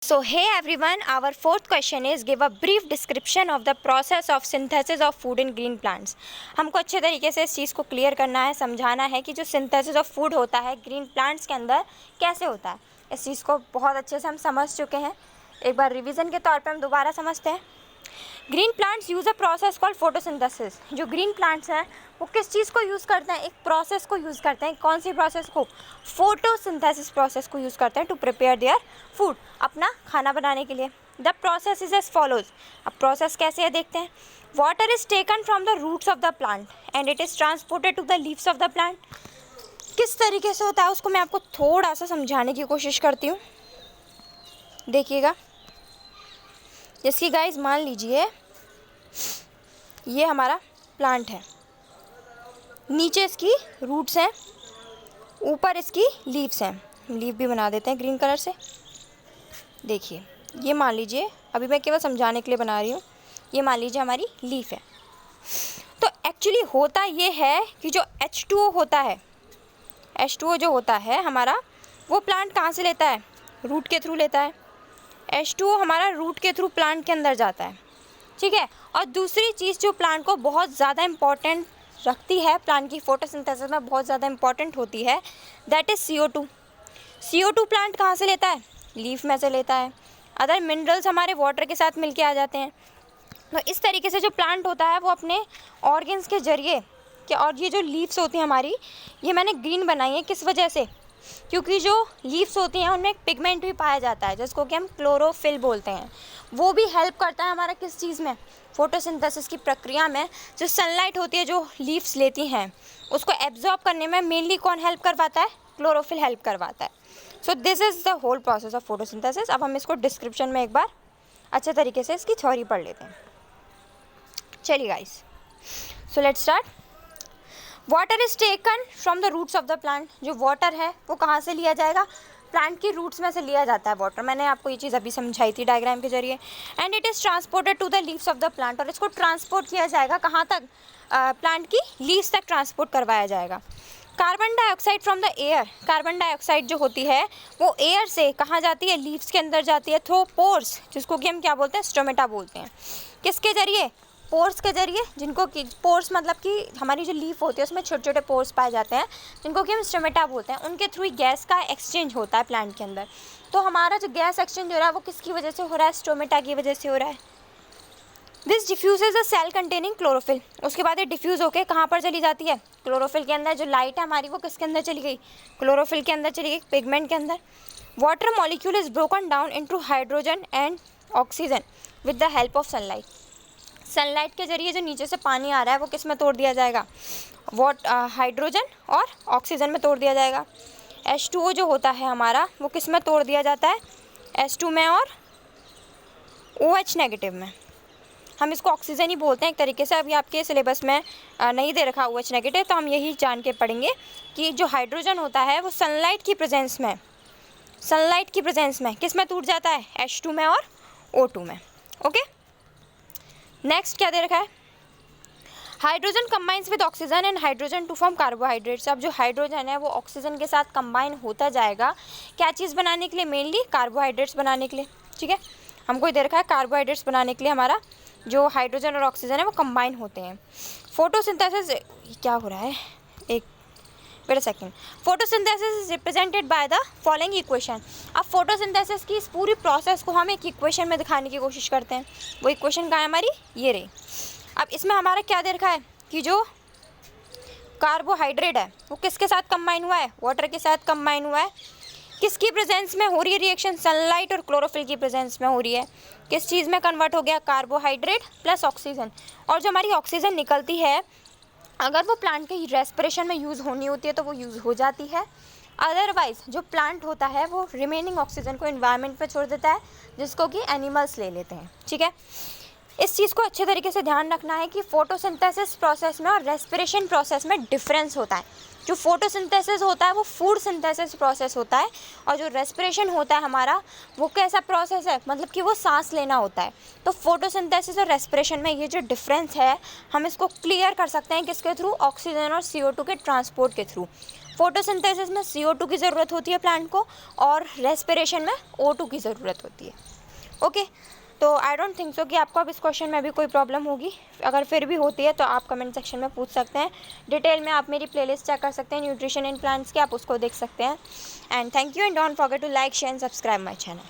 So hey everyone, our fourth question is give a brief description of the process of synthesis of food in green plants. हमको अच्छे तरीके से इस चीज़ को clear करना है, समझाना है कि जो सिंथेसिस ऑफ फूड होता है ग्रीन प्लांट्स के अंदर कैसे होता है। इस चीज़ को बहुत अच्छे से हम समझ चुके हैं, एक बार रिवीजन के तौर पे हम दोबारा समझते हैं। Green plants use a process called photosynthesis. जो ग्रीन प्लांट्स हैं वो किस चीज़ को यूज़ करते हैं, एक प्रोसेस को यूज़ करते हैं। कौन सी प्रोसेस को? फोटोसिंथेसिस प्रोसेस को यूज़ करते हैं टू प्रिपेयर देयर फूड, अपना खाना बनाने के लिए। The process is as follows. अब प्रोसेस कैसे है देखते हैं। Water is taken from the roots of the plant and it is transported to the leaves of the plant. किस तरीके से होता है उसको मैं आपको थोड़ा सा समझाने की कोशिश करती हूँ, देखिएगा। जैसे गाइस मान लीजिए ये हमारा प्लांट है, नीचे इसकी रूट्स हैं, ऊपर इसकी लीव्स हैं। लीव भी बना देते हैं ग्रीन कलर से। देखिए ये मान लीजिए, अभी मैं केवल समझाने के लिए बना रही हूँ, ये मान लीजिए हमारी लीफ है। तो एक्चुअली होता ये है कि जो H2O होता है, H2O जो होता है हमारा, वो प्लांट कहाँ से लेता है? रूट के थ्रू लेता है। H2O हमारा रूट के थ्रू प्लांट के अंदर जाता है, ठीक है। और दूसरी चीज़ जो प्लांट को बहुत ज़्यादा इम्पॉर्टेंट रखती है, प्लांट की फोटोसिंथेसिस में बहुत ज़्यादा इम्पॉर्टेंट होती है, that is CO2। CO2 plant कहाँ से लेता है? लीफ में से लेता है। अदर मिनरल्स हमारे वाटर के साथ मिलके आ जाते हैं। तो इस तरीके से जो प्लांट होता है वो अपने ऑर्गन्स के ज़रिए क्या, और ये जो लीव्स होती हैं हमारी, ये मैंने ग्रीन बनाई है किस वजह से? क्योंकि जो लीव्स होती हैं उनमें एक पिगमेंट भी पाया जाता है जिसको कि हम क्लोरोफिल बोलते हैं। वो भी हेल्प करता है हमारा किस चीज़ में? फोटोसिंथेसिस की प्रक्रिया में। जो सनलाइट होती है जो लीव्स लेती हैं उसको एब्जॉर्ब करने में मेनली कौन हेल्प करवाता है? क्लोरोफिल हेल्प करवाता है। So this is the whole process of photosynthesis. अब हम इसको डिस्क्रिप्शन में एक बार अच्छे तरीके से इसकी थ्योरी पढ़ लेते हैं। चलिए guys, so let's start. Water is taken from the roots of the plant. जो वाटर है वो कहाँ से लिया जाएगा? प्लांट की रूट्स में से लिया जाता है वाटर। मैंने आपको ये चीज़ अभी समझाई थी डायग्राम के जरिए। And it is transported to the leaves of the plant. और इसको ट्रांसपोर्ट किया जाएगा कहाँ तक? प्लांट की लीव्स तक ट्रांसपोर्ट करवाया जाएगा। Carbon dioxide from the air. Carbon dioxide जो होती है वो एयर से कहाँ जाती है? लीव्स के अंदर जाती है थ्रू पोर्स, जिसको कि हम क्या बोलते हैं? स्टोमेटा बोलते हैं। किसके जरिए? पोर्स के जरिए, जिनको कि पोर्स मतलब कि हमारी जो लीफ होती है उसमें छोटे छोटे पोर्स पाए जाते हैं जिनको कि हम स्टोमेटा बोलते हैं। उनके थ्रू गैस का एक्सचेंज होता है प्लांट के अंदर। तो हमारा जो गैस एक्सचेंज हो रहा है वो किसकी वजह से हो रहा है? स्टोमेटा की वजह से हो रहा है। This diffuses a cell containing chlorophyll. उसके बाद ये डिफ्यूज़ होकर कहाँ पर चली जाती है? क्लोरोफिल के अंदर। जो लाइट है हमारी वो किसके अंदर चली गई? क्लोरोफिल के अंदर चली गई, पिगमेंट के अंदर। Water molecule is broken down into hydrogen and oxygen with the help of sunlight. Sunlight के जरिए जो नीचे से पानी आ रहा है वो किस में तोड़ दिया जाएगा? हाइड्रोजन और ऑक्सीजन में तोड़ दिया जाएगा। H2O जो होता है हमारा वो किस में तोड़ दिया जाता है? H2 में और OH नेगेटिव में। हम इसको ऑक्सीजन ही बोलते हैं एक तरीके से। अभी आपके सिलेबस में नहीं दे रखा OH नेगेटिव, तो हम यही जान के पढ़ेंगे कि जो हाइड्रोजन होता है वो सनलाइट की प्रेजेंस में किस में टूट जाता है? H2 में और O2 में। ओके, नेक्स्ट क्या दे रखा है? Hydrogen combines with oxygen and hydrogen to form carbohydrates. अब जो हाइड्रोजन है वो ऑक्सीजन के साथ कंबाइन होता जाएगा, क्या चीज़ बनाने के लिए? मेनली कार्बोहाइड्रेट्स बनाने के लिए, ठीक है। हमको दे रखा है कार्बोहाइड्रेट्स बनाने के लिए हमारा जो हाइड्रोजन और ऑक्सीजन है वो कंबाइन होते हैं। फोटोसिंथेसिस, क्या हो रहा है? एक wait a second. Photosynthesis is represented by the following equation. अब फोटोसिंथेसिस की इस पूरी प्रोसेस को हम एक इक्वेशन में दिखाने की कोशिश करते हैं। वो इक्वेशन कहाँ है हमारी? ये रही। अब इसमें हमारा क्या दे रखा है कि जो कार्बोहाइड्रेट है वो किसके साथ कंबाइन हुआ है? वाटर के साथ कंबाइन हुआ है। किसकी प्रेजेंस में हो रही है रिएक्शन? सनलाइट और क्लोरोफिल की प्रेजेंस में हो रही है। किस चीज़ में कन्वर्ट हो गया? Carbohydrate plus oxygen. और जो हमारी ऑक्सीजन निकलती है, अगर वो प्लांट के रेस्पिरेशन में यूज़ होनी होती है तो वो यूज़ हो जाती है। अदरवाइज जो प्लांट होता है वो रिमेनिंग ऑक्सीजन को एनवायरनमेंट पे छोड़ देता है, जिसको कि एनिमल्स ले लेते हैं, ठीक है। इस चीज़ को अच्छे तरीके से ध्यान रखना है कि फोटोसिंथेसिस प्रोसेस में और रेस्पिरेशन प्रोसेस में डिफरेंस होता है। जो फोटोसिंथेसिस होता है वो फूड सिंथेसिस प्रोसेस होता है, और जो रेस्पिरेशन होता है हमारा वो कैसा प्रोसेस है? मतलब कि वो सांस लेना होता है। तो फोटोसिंथेसिस और रेस्पिरेशन में ये जो डिफरेंस है हम इसको क्लियर कर सकते हैं किसके थ्रू? ऑक्सीजन और CO2 के ट्रांसपोर्ट के थ्रू। फोटोसिंथेसिस में CO2 की ज़रूरत होती है प्लांट को, और रेस्पिरेशन में O2 की ज़रूरत होती है। ओके, तो आई डोंट थिंक सो कि आपको अब इस क्वेश्चन में भी कोई प्रॉब्लम होगी। अगर फिर भी होती है तो आप कमेंट सेक्शन में पूछ सकते हैं। डिटेल में आप मेरी प्लेलिस्ट चेक कर सकते हैं न्यूट्रिशन इन प्लांट्स की, आप उसको देख सकते हैं। And thank you, and don't forget to like, share and subscribe my channel.